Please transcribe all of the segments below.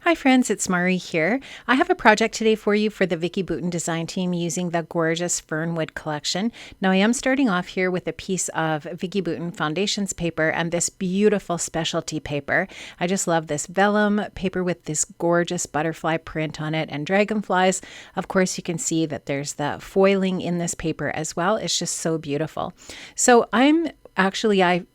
Hi friends, it's Mari here. I have a project today for you for the Vicki Boutin design team using the gorgeous Fernwood collection. Now I am starting off here with a piece of Vicki Boutin Foundations paper and this beautiful specialty paper. I just love this vellum paper with this gorgeous butterfly print on it and dragonflies. Of course, you can see that there's the foiling in this paper as well. It's just so beautiful. So I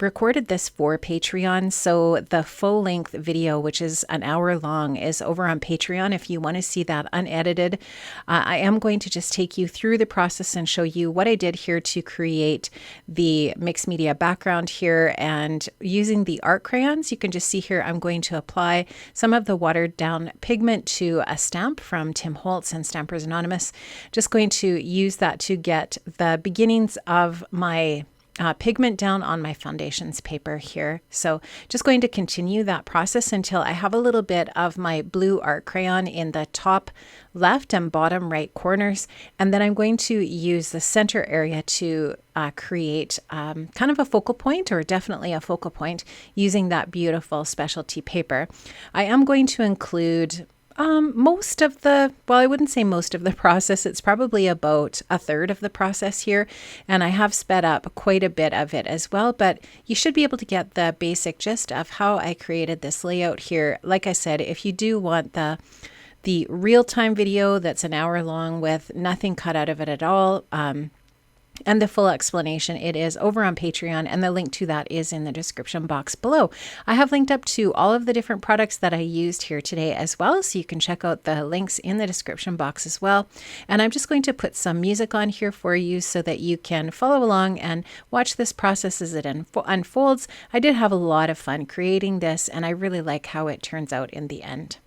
recorded this for Patreon, so the full-length video, which is an hour long, is over on Patreon if you want to see that unedited. I am going to just take you through the process and show you what I did here to create the mixed media background here. And using the art crayons, you can just see here I'm going to apply some of the watered down pigment to a stamp from Tim Holtz and Stampers Anonymous. Just going to use that to get the beginnings of my pigment down on my foundations paper here. So just going to continue that process until I have a little bit of my blue art crayon in the top left and bottom right corners. And then I'm going to use the center area to create kind of a focal point, or definitely a focal point, using that beautiful specialty paper. I am going to include most of the, well, I wouldn't say most of the process. It's probably about a third of the process here. And I have sped up quite a bit of it as well, but you should be able to get the basic gist of how I created this layout here. Like I said, if you do want the real-time video that's an hour long with nothing cut out of it at all, and the full explanation, it is over on Patreon, and the link to that is in the description box below. I have linked up to all of the different products that I used here today as well, so you can check out the links in the description box as well. And I'm just going to put some music on here for you so that you can follow along and watch this process as it unfolds. I did have a lot of fun creating this, and I really like how it turns out in the end.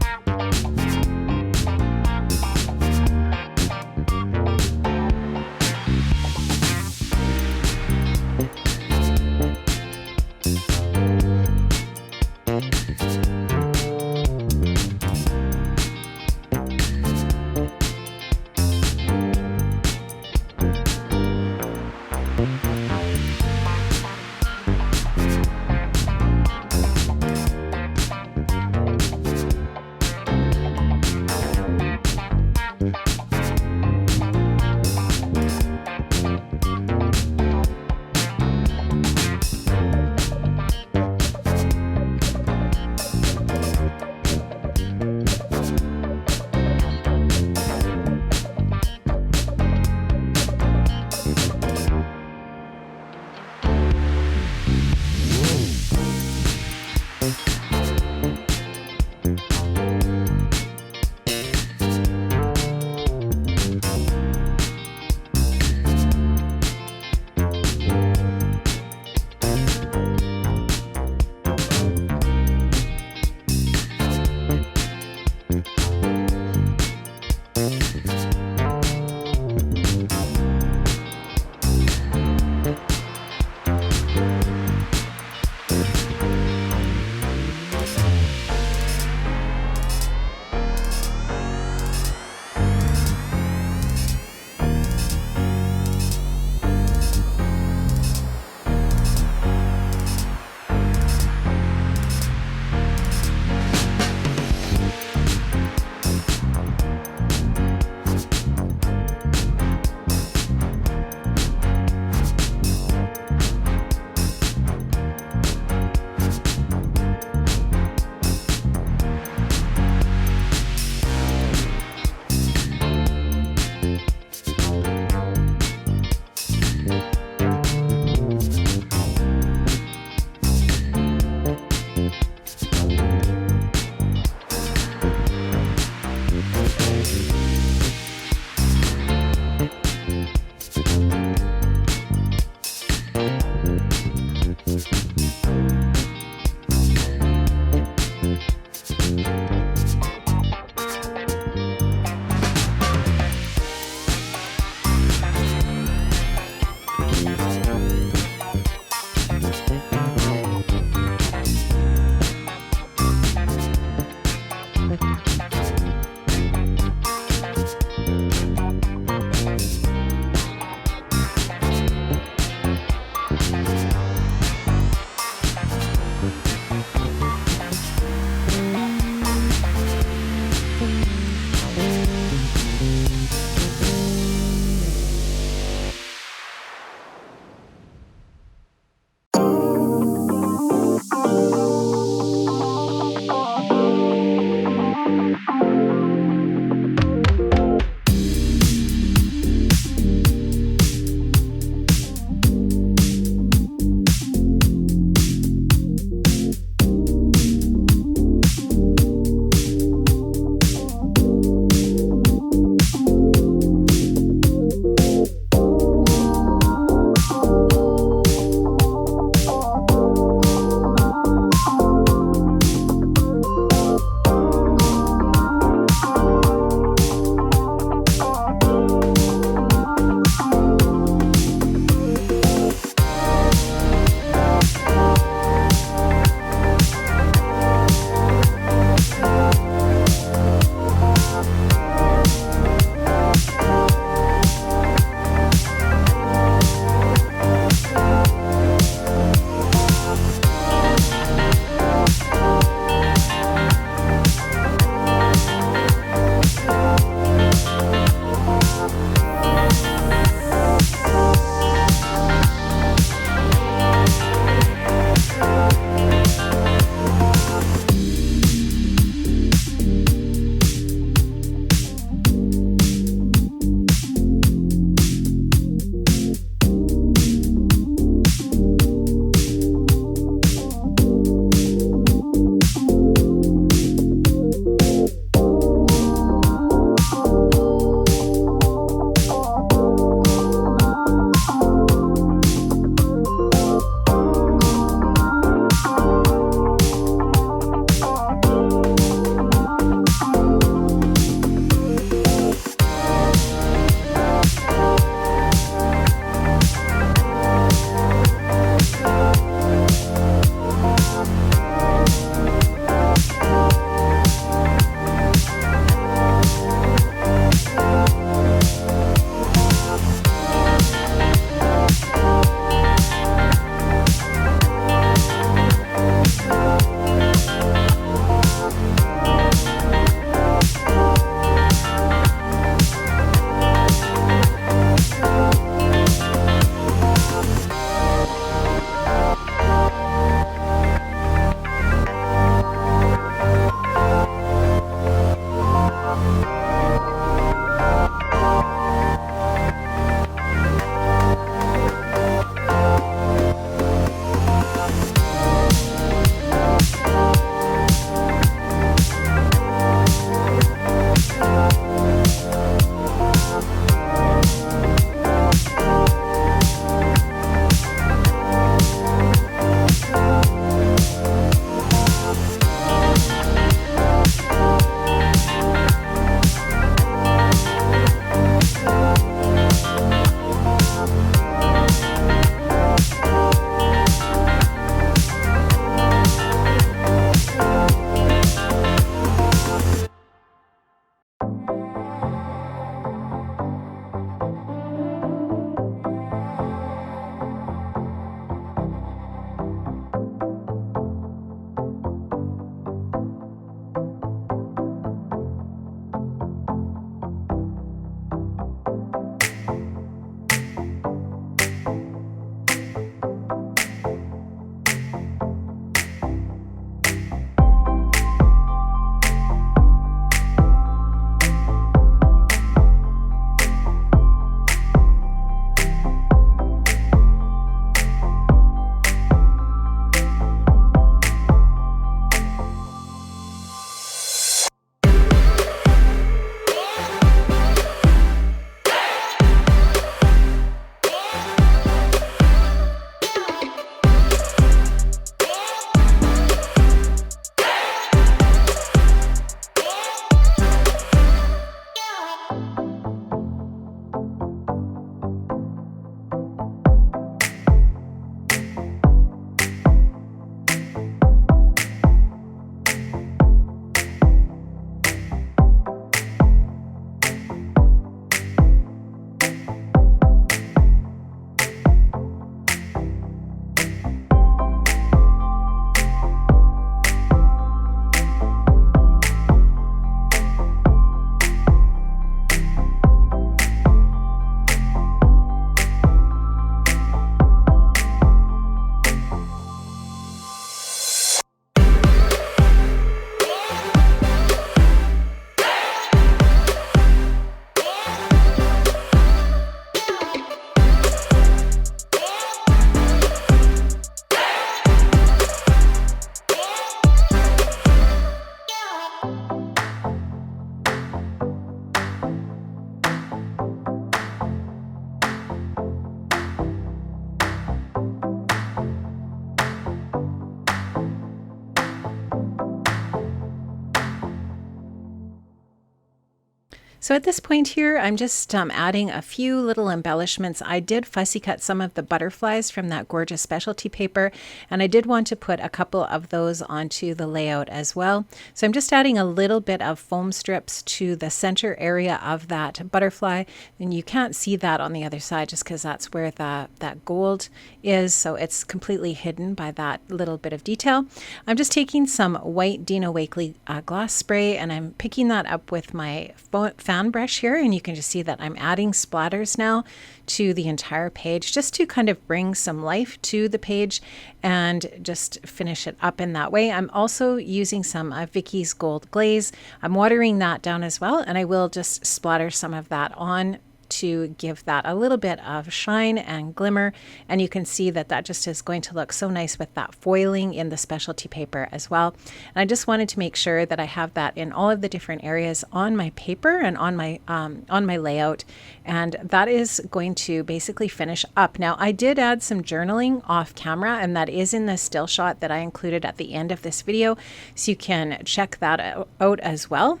So at this point here, I'm just adding a few little embellishments. I did fussy cut some of the butterflies from that gorgeous specialty paper, and I did want to put a couple of those onto the layout as well. So I'm just adding a little bit of foam strips to the center area of that butterfly, and you can't see that on the other side just because that's where that gold is, so it's completely hidden by that little bit of detail. I'm just taking some white Dina Wakley gloss spray, and I'm picking that up with my fan brush here, and you can just see that I'm adding splatters now to the entire page just to kind of bring some life to the page and just finish it up in that way. I'm also using some Vicky's gold glaze. I'm watering that down as well, and I will just splatter some of that on to give that a little bit of shine and glimmer, and you can see that that just is going to look so nice with that foiling in the specialty paper as well. And I just wanted to make sure that I have that in all of the different areas on my paper and on my layout, and that is going to basically finish up. Now I did add some journaling off camera, and that is in the still shot that I included at the end of this video, so you can check that out as well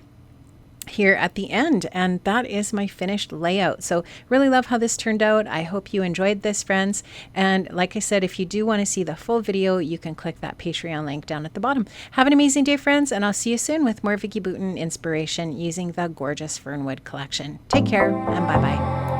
here at the end. And that is my finished layout. So really love how this turned out. I hope you enjoyed this, friends. And like I said, if you do want to see the full video, you can click that Patreon link down at the bottom. Have an amazing day, friends, and I'll see you soon with more Vicki Boutin inspiration using the gorgeous Fernwood collection. Take care and bye-bye.